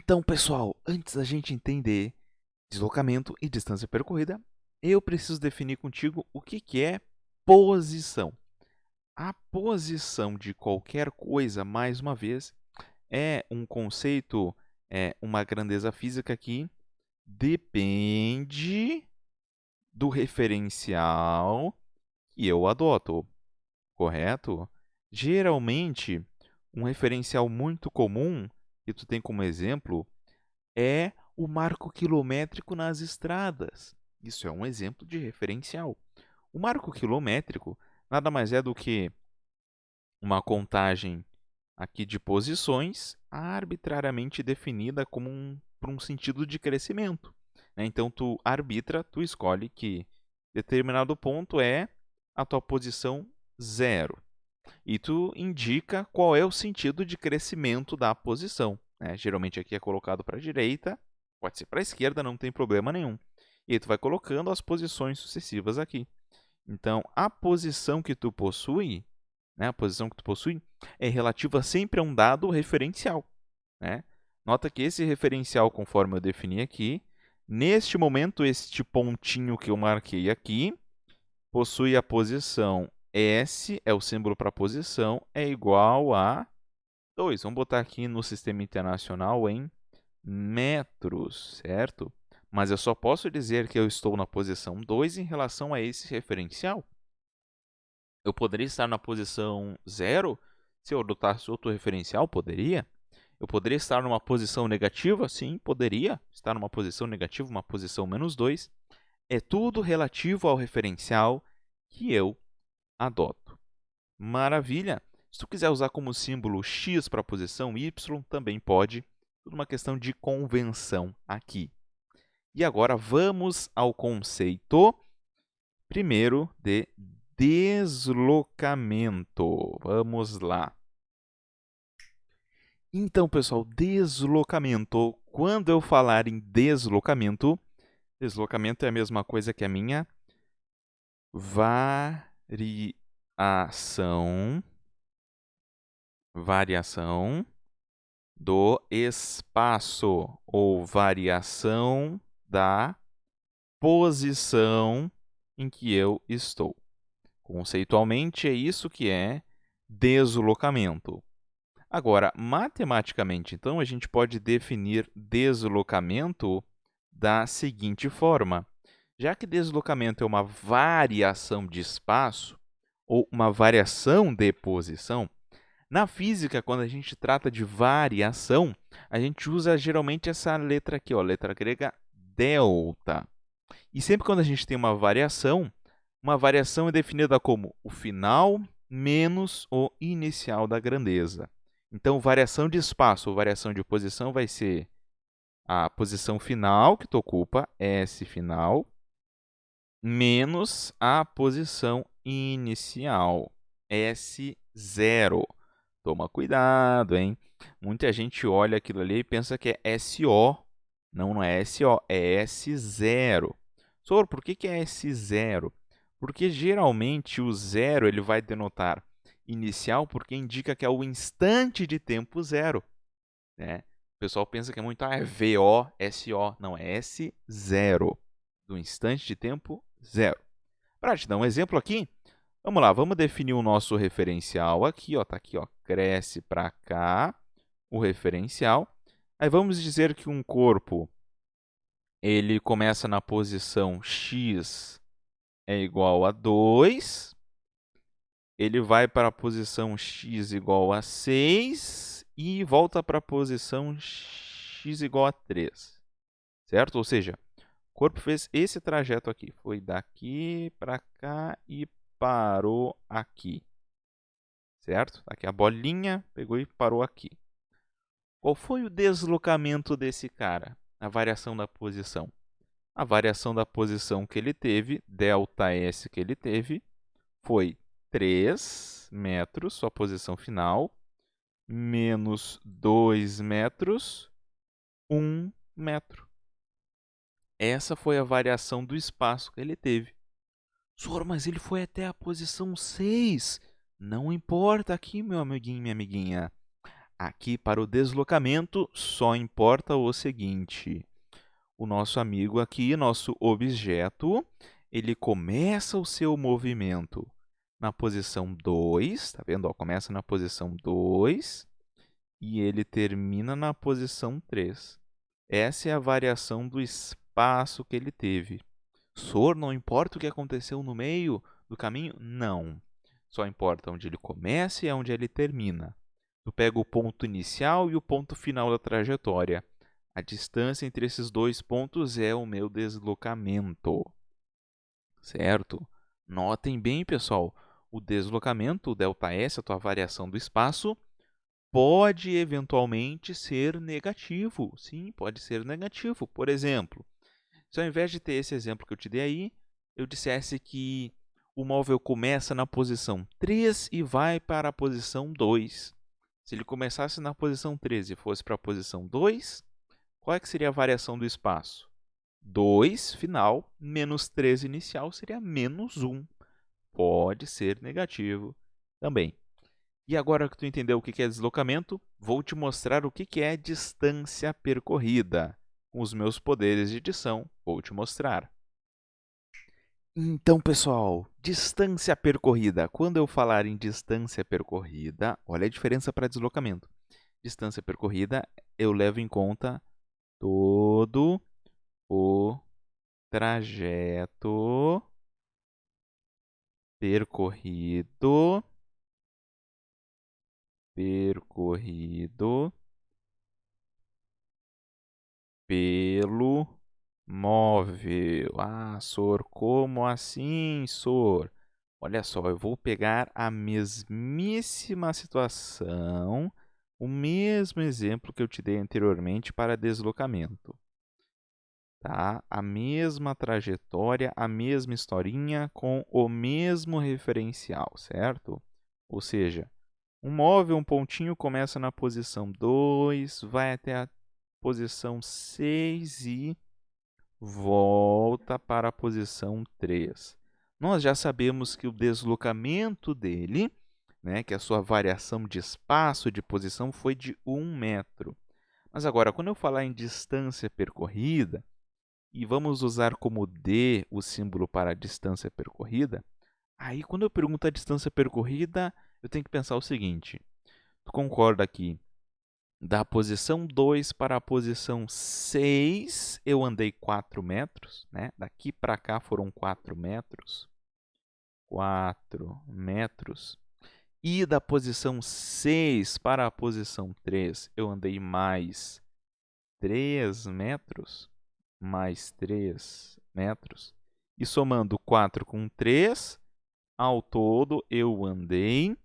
Então, pessoal, antes da gente entender deslocamento e distância percorrida, eu preciso definir contigo o que é posição. A posição de qualquer coisa, mais uma vez, é um conceito, uma grandeza física que depende do referencial que eu adoto, correto? Geralmente, um referencial muito comum, que tu tem como exemplo, é o marco quilométrico nas estradas. Isso é um exemplo de referencial. O marco quilométrico nada mais é do que uma contagem aqui de posições arbitrariamente definida como por um sentido de crescimento, né? Então, tu escolhe que determinado ponto é a tua posição zero. E tu indica qual é o sentido de crescimento da posição, né? Geralmente aqui é colocado para a direita, pode ser para a esquerda, não tem problema nenhum. E aí tu vai colocando as posições sucessivas aqui. Então, a posição que tu possui, né, a posição que tu possui é relativa sempre a um dado referencial, né? Nota que esse referencial, conforme eu defini aqui, neste momento, este pontinho que eu marquei aqui, possui a posição S, é o símbolo para posição, é igual a 2. Vamos botar aqui no sistema internacional em metros, certo? Mas eu só posso dizer que eu estou na posição 2 em relação a esse referencial. Eu poderia estar na posição 0 se eu adotasse outro referencial? Poderia. Eu poderia estar numa posição negativa? Sim, poderia estar numa posição negativa, uma posição -2. É tudo relativo ao referencial que eu adoto. Maravilha! Se tu quiser usar como símbolo x para a posição y, também pode. Tudo uma questão de convenção aqui. E agora vamos ao conceito, primeiro, de deslocamento. Vamos lá. Então, pessoal, deslocamento. Quando eu falar em deslocamento, deslocamento é a mesma coisa que a minha variação do espaço ou variação da posição em que eu estou. Conceitualmente, é isso que é deslocamento. Agora, matematicamente, então, a gente pode definir deslocamento da seguinte forma. Já que deslocamento é uma variação de espaço ou uma variação de posição, na física, quando a gente trata de variação, a gente usa geralmente essa letra aqui, ó, letra grega delta. E sempre quando a gente tem uma variação é definida como o final menos o inicial da grandeza. Então, variação de espaço ou variação de posição vai ser a posição final que tu ocupa, S final, menos a posição inicial, S0. Toma cuidado, hein? Muita gente olha aquilo ali e pensa que é SO. Não, não é SO, é S0. Sor, por que é S0? Porque geralmente o zero ele vai denotar inicial porque indica que é o instante de tempo zero, né? O pessoal pensa que é muito, é VO, SO. Não, é S0, do instante de tempo zero. Para te dar um exemplo aqui, vamos lá, vamos definir o nosso referencial aqui, ó, tá aqui, ó, cresce para cá o referencial. Aí vamos dizer que um corpo ele começa na posição x é igual a 2, ele vai para a posição x igual a 6 e volta para a posição x igual a 3, certo? Ou seja, o corpo fez esse trajeto aqui, foi daqui para cá e parou aqui, certo? Aqui a bolinha pegou e parou aqui. Qual foi o deslocamento desse cara? A variação da posição. A variação da posição que ele teve, ΔS que ele teve, foi 3 metros, sua posição final, menos 2 metros, 1 metro. Essa foi a variação do espaço que ele teve. Senhor, mas ele foi até a posição 6. Não importa aqui, meu amiguinho, minha amiguinha. Aqui, para o deslocamento, só importa o seguinte. O nosso amigo aqui, nosso objeto, ele começa o seu movimento na posição 2, tá vendo? Ó, começa na posição 2 e ele termina na posição 3. Essa é a variação do espaço que ele teve. Sor, não importa o que aconteceu no meio do caminho? Não. Só importa onde ele começa e onde ele termina. Tu pega o ponto inicial e o ponto final da trajetória. A distância entre esses dois pontos é o meu deslocamento. Certo? Notem bem, pessoal, o deslocamento, o ΔS, a tua variação do espaço, pode eventualmente ser negativo. Sim, pode ser negativo. Por exemplo, se ao invés de ter esse exemplo que eu te dei aí, eu dissesse que o móvel começa na posição 3 e vai para a posição 2. Se ele começasse na posição 3 e fosse para a posição 2, qual é que seria a variação do espaço? 2 final menos 3 inicial seria menos 1. Pode ser negativo também. E agora que tu entendeu o que é deslocamento, vou te mostrar o que é distância percorrida. Com os meus poderes de edição, vou te mostrar. Então, pessoal, distância percorrida. Quando eu falar em distância percorrida, olha a diferença para deslocamento. Distância percorrida, eu levo em conta todo o trajeto percorrido pelo móvel. Ah, Sor, como assim, Sor? Olha só, eu vou pegar a mesmíssima situação, o mesmo exemplo que eu te dei anteriormente para deslocamento. Tá? A mesma trajetória, a mesma historinha com o mesmo referencial, certo? Ou seja, um móvel, um pontinho começa na posição 2, vai até a posição 6 e volta para a posição 3. Nós já sabemos que o deslocamento dele, né, que a sua variação de espaço, de posição, foi de 1 metro. Mas agora, quando eu falar em distância percorrida, e vamos usar como D o símbolo para a distância percorrida, aí quando eu pergunto a distância percorrida, eu tenho que pensar o seguinte. Tu concorda aqui? Da posição 2 para a posição 6, eu andei 4 metros. Né? Daqui para cá foram 4 metros. 4 metros. E da posição 6 para a posição 3, eu andei mais 3 metros. Mais 3 metros. E somando 4 com 3, ao todo eu andei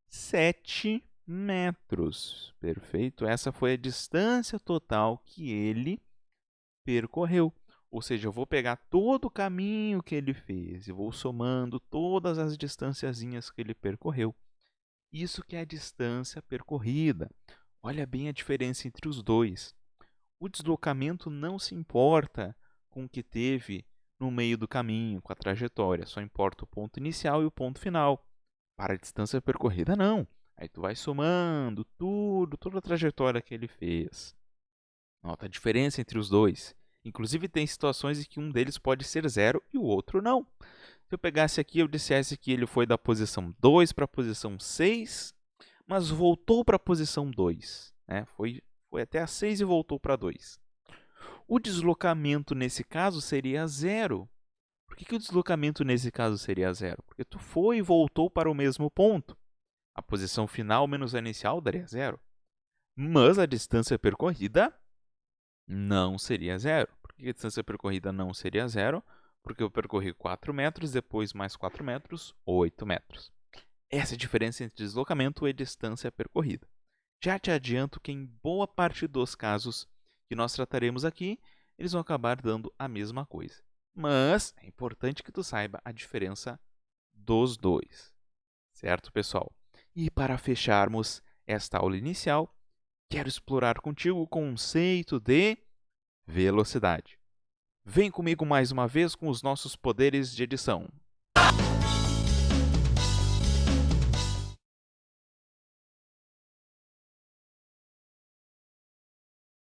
7 metros. Perfeito? Essa foi a distância total que ele percorreu. Ou seja, eu vou pegar todo o caminho que ele fez e vou somando todas as distanciazinhas que ele percorreu. Isso que é a distância percorrida. Olha bem a diferença entre os dois. O deslocamento não se importa com o que teve no meio do caminho, com a trajetória. Só importa o ponto inicial e o ponto final. Para a distância percorrida, não. Aí tu vai somando tudo, toda a trajetória que ele fez. Nota a diferença entre os dois. Inclusive, tem situações em que um deles pode ser 0 e o outro não. Se eu pegasse aqui e eu dissesse que ele foi da posição 2 para a posição 6, mas voltou para a posição 2. Né? Foi até a 6 e voltou para 2. O deslocamento nesse caso seria 0. Por que o deslocamento nesse caso seria 0? Porque tu foi e voltou para o mesmo ponto. A posição final menos a inicial daria 0. Mas a distância percorrida não seria 0. Por que a distância percorrida não seria 0? Porque eu percorri 4 metros, depois mais 4 metros, 8 metros. Essa é a diferença entre deslocamento e distância percorrida. Já te adianto que em boa parte dos casos que nós trataremos aqui, eles vão acabar dando a mesma coisa. Mas é importante que tu saiba a diferença dos dois. Certo, pessoal? E para fecharmos esta aula inicial, quero explorar contigo o conceito de velocidade. Vem comigo mais uma vez com os nossos poderes de edição.